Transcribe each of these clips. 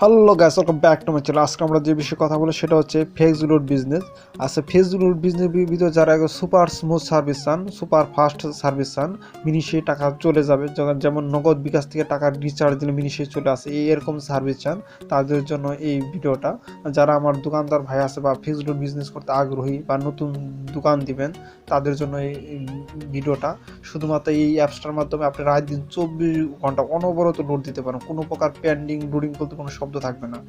Hello guys, welcome back to my channel. আজকে আমরা যে বিষয়ে কথা বলবো সেটা হচ্ছে ফ্লেক্সিলোড বিজনেস। আচ্ছা, ফ্লেক্সিলোড বিজনেস ভিতরে যারা সুপার স্মুথ সার্ভিস চান, সুপার ফাস্ট সার্ভিস চান, মিনিশে টাকা চলে যাবে, যেমন নগদ বিকাশ থেকে টাকা রিচার্জ দিলে মিনিশে চলে আসে, এরকম সার্ভিস চান তাদের জন্য এই ভিডিওটা। যারা আমার দোকানদার ভাই আছে বা ফ্লেক্সিলোড বিজনেস করতে আগ্রহী বা নতুন দোকান দিবেন তাদের জন্য এই ভিডিওটা। শুধুমাত্র এই অ্যাপসটার মাধ্যমে আপনি রাত দিন 24 ঘন্টা অনবরত লোড দিতে পারেন, কোনো প্রকার পেন্ডিং লোডিং বলতে কোনো শব্দ থাকবে না।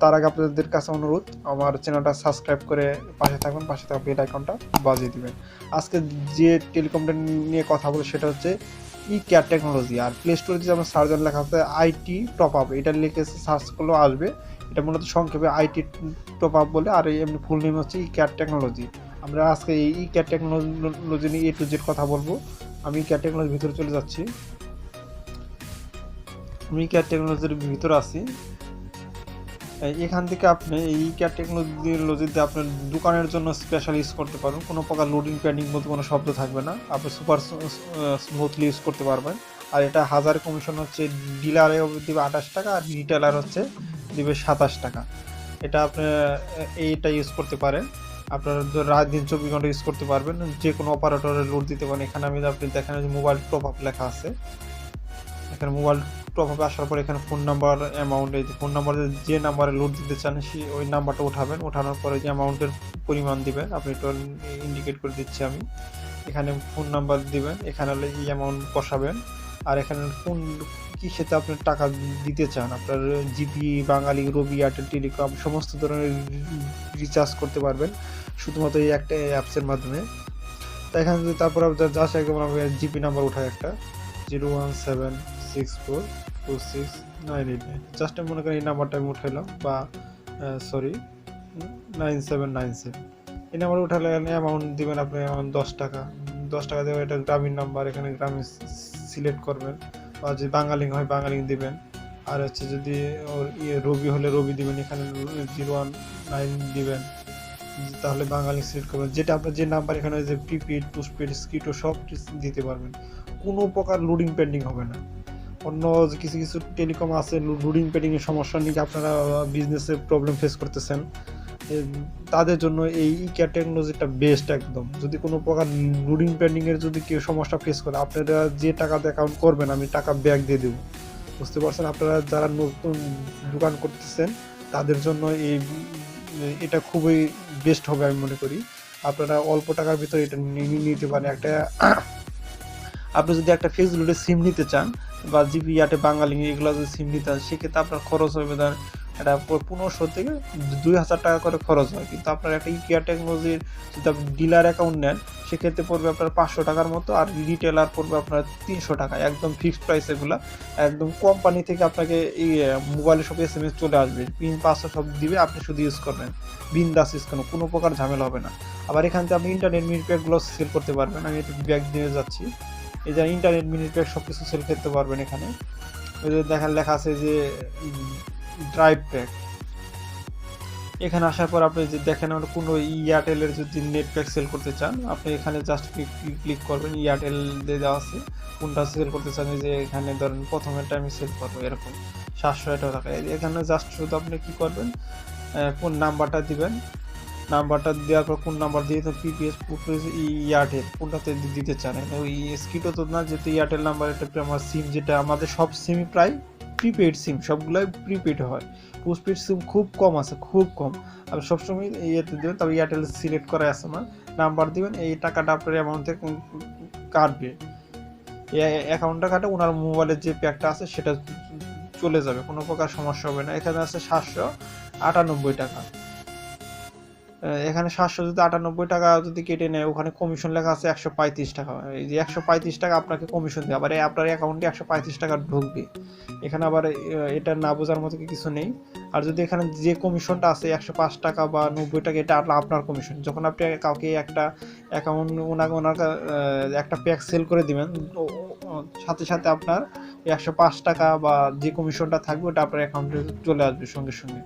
তার আগে আপনাদের কাছে অনুরোধ, আমার চ্যানেলটা সাবস্ক্রাইব করে পাশে থাকবেন, পাশে থাকা বেল আইকনটা বাজিয়ে দিবেন। আজকে যে টেলিকমটা নিয়ে কথা বলে সেটা হচ্ছে ইকেয়ার টেকনোলজি। আর প্লে স্টোরে যে আমার সার্চ লেখা আছে আইটি টপ আপ, এটা লিখে সার্চ করলেও আসবে। এটা মূলত সংক্ষেপে আইটি টপ আপ বলে, আর এমনি ফুল নেম হচ্ছে ইকেয়ার টেকনোলজি। আমরা আজকে এই ইকেয়ার টেকনোলজি নিয়ে A to Z কথা বলবো। আমি ইকেয়ার টেকনোলজির ভিতরে চলে যাচ্ছি। আমি ইকেয়ার টেকনোলজির ভিতরে আছি। এখান থেকে আপনি এই ইকেয়ার টেকনোলজিতে আপনার দোকানের জন্য স্পেশাল ইউজ করতে পারবেন, কোনো প্রকার লোডিং প্যাডিং বলতে কোনো শব্দ থাকবে না, আপনি সুপার স্মুথলি ইউজ করতে পারবেন। আর এটা 1000 কমিশন হচ্ছে, ডিলারে দিবে 28 টাকা আর রিটেলার হচ্ছে দিবে 27 টাকা। এটা আপনি এইটা ইউজ করতে পারেন, আপনার রাত দিন 24 ঘন্টা ইউজ করতে পারবেন, যে কোনো অপারেটরে লোড দিতে পারেন। এখানে আমি আপনি দেখেন মোবাইল টপ আপ লেখা আছে, এখানে মোবাইল টপ আপে আসার পর এখানে ফোন নাম্বার, অ্যামাউন্ট, এই ফোন নাম্বারে যে নাম্বারে লোড দিতে চান ওই নাম্বারটা উঠাবেন, ওঠানোর পরে যে অ্যামাউন্টের পরিমাণ দিবেন, আপনি এটা ইন্ডিকেট করে দিচ্ছি আমি। এখানে ফোন নাম্বার দিবেন, এখানে হলে এই অ্যামাউন্ট বসাবেন। আর এখানে কোন কিসেতে আপনি টাকা দিতে চান, আপনার জিপি, বাঙালি, রবি, এয়ারটেল, টেলিকম সমস্ত ধরনের রিচার্জ করতে পারবেন শুধুমাত্র এই একটা অ্যাপসের মাধ্যমে। তাই এখানে যদি তারপর জাস্ট একদম জিপি নাম্বার উঠায় একটা 017642698, জাস্ট আমি মনে করেন এই নাম্বারটা আমি উঠাইলাম, বা সরি 9797, এই নাম্বার উঠালে অ্যামাউন্ট দিবেন আপনি, অ্যামাউন্ট 10 টাকা দেবেন। এটা গ্রামীণ নাম্বার, এখানে গ্রামীণ সিলেক্ট করবেন, বা যদি বাঙালি হয় বাঙালি দিবেন। আর হচ্ছে যদি ওর রবি হলে রবি দিবেন, এখানে 019 দিবেন, তাহলে বাঙালি সিলেক্ট করবেন। যেটা আপনার যে নাম্বার এখানে যে প্রিপেড, পোস্টপেড, স্কিটো সব দিতে পারবেন, কোনো প্রকার লোডিং পেন্ডিং হবে না। অন্য কিছু কিছু টেলিকম আছে লোডিং পেন্ডিং এর সমস্যা নিয়ে আপনারা বিজনেসে প্রবলেম ফেস করতেছেন, তাদের জন্য এই ইকেয়ার টেকনোলজিটা বেস্ট একদম। যদি কোনো প্রকার লোডিং পেন্ডিং এর যদি কেউ সমস্যা ফেস করে, আপনারা যে টাকা অ্যাকাউন্ট করবেন আমি টাকা ব্যাক দিয়ে দেবো, বুঝতে পারছেন? আপনারা যারা নতুন দোকান করতেছেন তাদের জন্য এটা খুবই বেস্ট হবে আমি মনে করি। আপনারা অল্প টাকার ভিতরে এটা নিতে পারেন। একটা আপনি যদি একটা ফ্লেক্সিলোডের সিম নিতে চান বা জিপি, এয়ারটেল, বাঙালি এগুলো যদি সিম নিতে চান, সেক্ষেত্রে আপনার খরচ হবে ধর এটা 1500 থেকে 2000 টাকা করে খরচ হয়। কিন্তু আপনার একটা ইকেয়ার টেকনোলজির যদি আপনি ডিলার অ্যাকাউন্ট নেন, সেক্ষেত্রে পড়বে আপনার 500 টাকার মতো, আর রিটেলার পড়বে আপনার 300 টাকা, একদম ফিক্সড প্রাইস। এগুলো একদম কোম্পানি থেকে আপনাকে এই মোবাইলে সব SMS চলে আসবে, পিন পাসওয়ার্ড সব দিবে, আপনি শুধু ইউজ করবেন, বিন্দাস ইউজ করবেন, কোনো প্রকার ঝামেলা হবে না। আবার এখান থেকে আপনি ইন্টারনেট মিনিট প্যাকগুলো সেল করতে পারবেন। আমি একটু ব্যাগ দিয়ে যাচ্ছি, এই যে ইন্টারনেট মিনিট প্যাক সব কিছু সেল করতে পারবেন। এখানে ওই যে দেখেন লেখা আছে যে ড্রাইভ প্যাক। এখানে আসার পর আপনি যে দেখেন কোনো এয়ারটেলের যদি নেট প্যাক সেল করতে চান, আপনি এখানে জাস্ট ক্লিক করবেন, এয়ারটেল দিয়ে দেওয়া আছে, কোনটা সেল করতে চান। যে এখানে ধরেন প্রথমেরটা আমি সেল করবো এরকম 700 টাকা। এখানে জাস্ট শুধু আপনি কি করবেন, কোন নাম্বারটা দিবেন, নাম্বারটা দেওয়ার পর কোন নাম্বার দিয়ে পিপিএস এয়ারটেল কোনটাতে দিতে চান। ওই স্কিটো তো না, যেহেতু এয়ারটেল নাম্বার, এটা আমার সিম, যেটা আমাদের সব সিমই প্রায় প্রিপেড সিম, সবগুলোই প্রিপেড হয়, পোস্টপেড সিম খুব কম আছে, খুব কম। আর সবসময় ইয়েতে দেবেন, তবে এয়ারটেল সিলেক্ট করা আছে আমার, নাম্বার দিবেন, এই টাকাটা আপনার অ্যামাউন্ট থেকে কাটবে, এই অ্যাকাউন্টটা কাটে, ওনার মোবাইলের যে প্যাকটা আছে সেটা চলে যাবে, কোনো প্রকার সমস্যা হবে না। এখানে আছে 798 টাকা। এখানে 798 টাকা যদি কেটে নেয়, ওখানে কমিশন লেখা আছে 135 টাকা। এই যে 135 টাকা আপনাকে কমিশন দেয়, আবার আপনার অ্যাকাউন্টে 135 টাকা ঢুকবে। এখানে আবার এটা না বোঝার মতো কিছু নেই। আর যদি এখানে যে কমিশনটা আছে 105 টাকা বা 90 টাকা, এটা আপনার কমিশন। যখন আপনি কাউকে একটা অ্যাকাউন্ট ওনার একটা প্যাক সেল করে দিবেন, সাথে সাথে আপনার 105 টাকা বা যে কমিশনটা থাকবে ওটা আপনার অ্যাকাউন্টে চলে আসবে সঙ্গে সঙ্গে।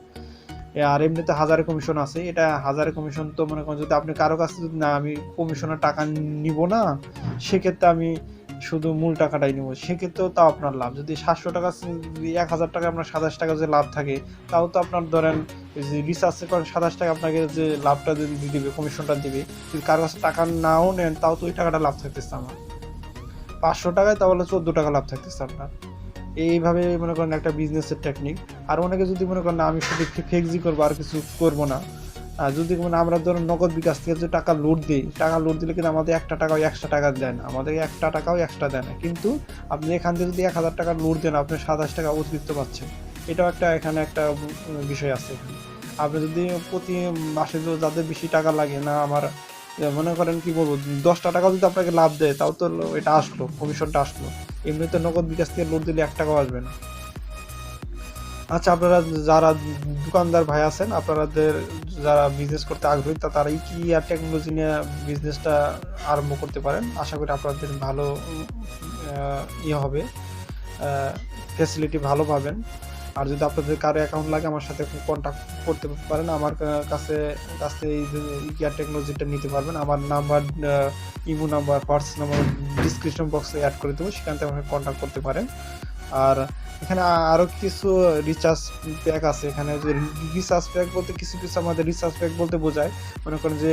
আর এমনিতে 1000 কমিশন আছে, এটা 1000 কমিশন তো মনে করেন যদি আপনি কারো কাছে যদি না আমি কমিশনের টাকা নিব না, সেক্ষেত্রে আমি শুধু মূল টাকাটাই নেবো, সেক্ষেত্রেও তাও আপনার লাভ। যদি 700 টাকা 1000 টাকা আপনার 27 টাকা যে লাভ থাকে, তাও তো আপনার ধরেন যে রিসার্চে করেন 27 টাকা আপনাকে যে লাভটা দিবে, কমিশনটা দিবে, যদি কারো কাছে টাকা নাও নেন তাও তো ওই টাকাটা লাভ থাকতেছে আমার। 500 টাকায় তাহলে 14 টাকা লাভ থাকতেছে আপনার। এইভাবে মনে করেন একটা বিজনেসের টেকনিক। আর অনেকে যদি মনে করেন আমি শুধু ফ্লেক্সি করবো আর কিছু করবো না, যদি মানে আমরা ধরুন নগদ বিকাশ থেকে যদি টাকা লোড দিই, টাকা লোড দিলে কিন্তু আমাদের একটা টাকাও এক্সট্রা টাকা দেয় না, আমাদের একটা টাকাও এক্সট্রা দেয় না। কিন্তু আপনি এখান থেকে যদি 1000 টাকা লোড দেন, আপনি 27 টাকা অতিরিক্ত পাচ্ছেন। এটাও একটা এখানে একটা বিষয় আছে এখানে। আপনি যদি প্রতি মাসে যাদের বেশি টাকা লাগে না, আমার মনে করেন কি বলবো 10টা টাকা যদি আপনাকে লাভ দেয়, তাও তো এটা আসলো, কমিশনটা আসলো। এমনিতে নগদ বিকাশ থেকে লোড দিলে 1 টাকাও আসবে না। আচ্ছা, আপনারা যারা দোকানদার ভাই আছেন, আপনাদের যারা বিজনেস করতে আগ্রহী, তারা ইকিয়ার টেকনোলজি নিয়ে বিজনেসটা আরম্ভ করতে পারেন। আশা করি আপনাদের ভালো হবে, ফ্যাসিলিটি ভালো পাবেন। আর যদি আপনাদের কারো অ্যাকাউন্ট লাগে, আমার সাথে কন্ট্যাক্ট করতে পারেন, আমার কাছে এই ইকিয়ার টেকনোলজিটা নিতে পারবেন। আমার number, imo number, WhatsApp number description বক্সে অ্যাড করে দেবো, সেখান থেকে আমাকে কন্ট্যাক্ট করতে পারেন। আর এখানে আরও কিছু রিচার্জ প্যাক আছে। এখানে যে রিচার্জ প্যাক বলতে কিছু আমাদের রিচার্জ প্যাক বলতে বোঝায়, মনে করেন যে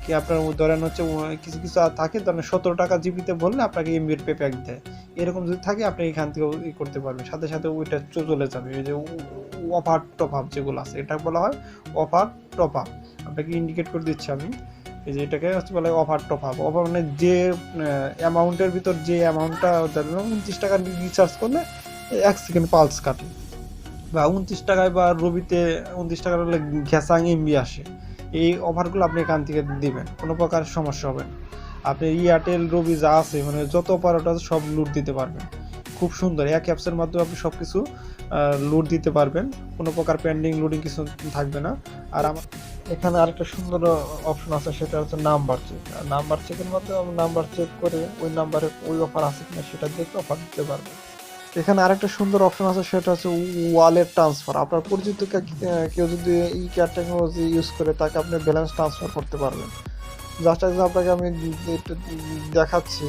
কি আপনার ধরেন হচ্ছে কিছু থাকে, ধরেন 17 টাকা জিবিতে বললে আপনাকে এমবির পে প্যাক দেয়। এরকম যদি থাকে আপনি এখান থেকে করতে পারবেন, সাথে সাথে ওইটা চলে যাবে। এই যে অফার টপ আপ যেগুলো আছে, এটা বলা হয় অফার টপ আপ। আপনাকে ইন্ডিকেট করে দিচ্ছি আমি, এই যে এটাকে হচ্ছে বলে অফার টপ আপ। অফার মানে যে অ্যামাউন্টের ভিতর যে অ্যামাউন্টটা ধরেন 29 টাকা রিচার্জ করলে 1 সেকেন্ড পালস কাটে, বা 29 টাকায় বা রবিতে 29 টাকার হলে ঘ্যাসাং এমবি আসে। এই অফারগুলো আপনি এখান থেকে দিবেন, কোনো প্রকার সমস্যা হবে না। আপনি এয়ারটেল, রবি যা আছে মানে যত অপারেটর আছে সব লুট দিতে পারবেন। খুব সুন্দর, এক অ্যাপসের মাধ্যমে আপনি সব কিছু লোড দিতে পারবেন, কোনো প্রকার পেন্ডিং লোডিং কিছু থাকবে না। আর আমার এখানে আরেকটা সুন্দর অপশন আছে, সেটা হচ্ছে নাম্বার চেক। নাম্বার চেকের মাধ্যমে আমি নাম্বার চেক করে ওই নাম্বারে ওই অফার আছে কিনা সেটা দেখে অফার দিতে পারবো। এখানে আরেকটা সুন্দর অপশন আছে, সেটা হচ্ছে ওয়ালেট ট্রান্সফার। আপনার পরিচিত কেউ যদি ইকেয়ার টেকনোলজি ইউজ করে, তাকে আপনি ব্যালেন্স ট্রান্সফার করতে পারবেন। জাস্ট আপনাকে আমি দেখাচ্ছি।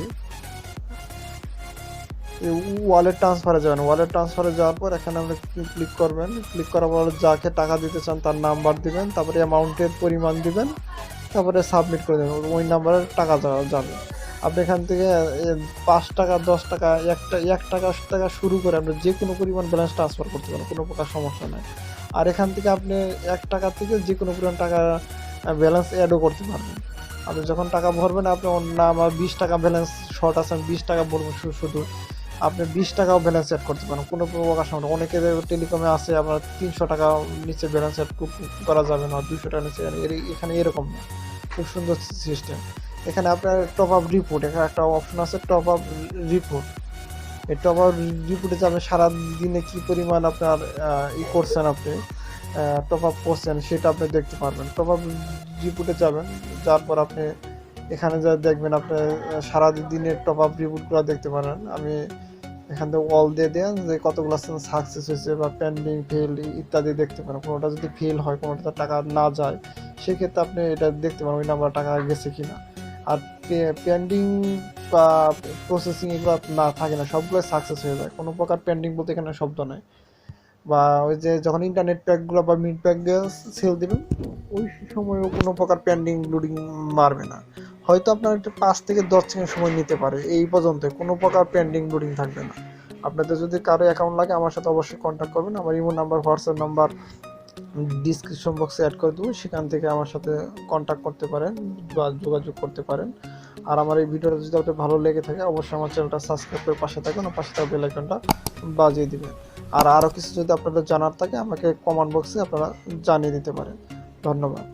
ওয়ালেট ট্রান্সফারে যাবেন, ওয়ালেট ট্রান্সফারে যাওয়ার পর এখানে আপনি ক্লিক করবেন। ক্লিক করার পর যাকে টাকা দিতে চান তার নাম্বার দিবেন, তারপরে অ্যামাউন্টের পরিমাণ দিবেন, তারপরে সাবমিট করে দেবেন, ওই নাম্বারে টাকা যাবে। আপনি এখান থেকে 5 টাকা, 10 টাকা, 1 টাকা শুরু করে আপনি যে কোনো পরিমাণ ব্যালেন্স ট্রান্সফার করতে পারেন, কোনো প্রকার সমস্যা নেই। আর এখান থেকে আপনি 1 টাকা থেকে যে কোনো পরিমাণ টাকা ব্যালেন্স অ্যাডও করতে পারবেন। আপনি যখন টাকা ভরবেন, আপনি না আমার 20 টাকা ব্যালেন্স শর্ট আছে, 20 টাকা ভরবেন শুধু, আপনি 20 টাকাও ব্যালেন্স অ্যাড করতে পারেন, কোনো প্রকার সমস্যা। অনেকে টেলিকমে আছে আপনার 300 টাকা নিচে ব্যালেন্স অ্যাড করা যাবে না, 200 টাকা নিচে, এখানে এরকম না। খুব সুন্দর সিস্টেম। এখানে আপনার টপ আপ রিপোর্ট, এখানে একটা অপশন আছে টপ আপ রিপোর্ট। এই টপ আপ রিপোর্টে যাবে সারা দিনে কি পরিমাণ আপনার করছেন, আপনি টপ আপ করছেন সেটা আপনি দেখতে পারবেন। টপ আপ রিপোর্টে যাবেন, যার পর আপনি এখানে যা দেখবেন, আপনি সারা দিনের টপ আপ রিপোর্টগুলো দেখতে পারেন। আমি এখান থেকে অল দিয়ে দেন যে কতগুলো সাকসেস হয়েছে বা পেন্ডিং, ফেল ইত্যাদি দেখতে পারেন। কোনোটা যদি ফেল হয়, কোনোটা টাকা না যায়, সেক্ষেত্রে আপনি এটা দেখতে পারেন ওই নাম্বার টাকা গেছে কিনা। আর পেন্ডিং বা প্রসেসিং এগুলো না থাকে না, সবগুলো সাকসেস হয়ে যায়। কোনো প্রকার পেন্ডিং বলতে এখানে শব্দ নয়। বা ওই যে যখন ইন্টারনেট প্যাকগুলো বা মিড প্যাক দিয়ে সেল দেবেন, ওই সময়ও কোনো প্রকার পেন্ডিং লোডিং মারবে না। হয়তো আপনার একটা 5 থেকে 10 সেকেন্ড সময় নিতে পারে, এই পর্যন্ত কোনো প্রকার পেন্ডিং লোডিং থাকবে না। আপনাদের যদি কারো অ্যাকাউন্ট লাগে, আমার সাথে অবশ্যই কন্ট্যাক্ট করবেন। আমার imo number, WhatsApp number description বক্সে অ্যাড করে দেবো, সেখান থেকে আমার সাথে কন্ট্যাক্ট করতে পারেন বা যোগাযোগ করতে পারেন। আর আমার এই ভিডিওটা যদি আপনাদের ভালো লেগে থাকে, অবশ্যই আমার চ্যানেলটা সাবস্ক্রাইব করে পাশে থাকুন, আর পাশে থাকা বেল আইকনটা বাজিয়ে দিবেন। আর আরও কিছু যদি আপনাদের জানার থাকে, আমাকে কমেন্ট বক্সে আপনারা জানিয়ে দিতে পারেন। ধন্যবাদ।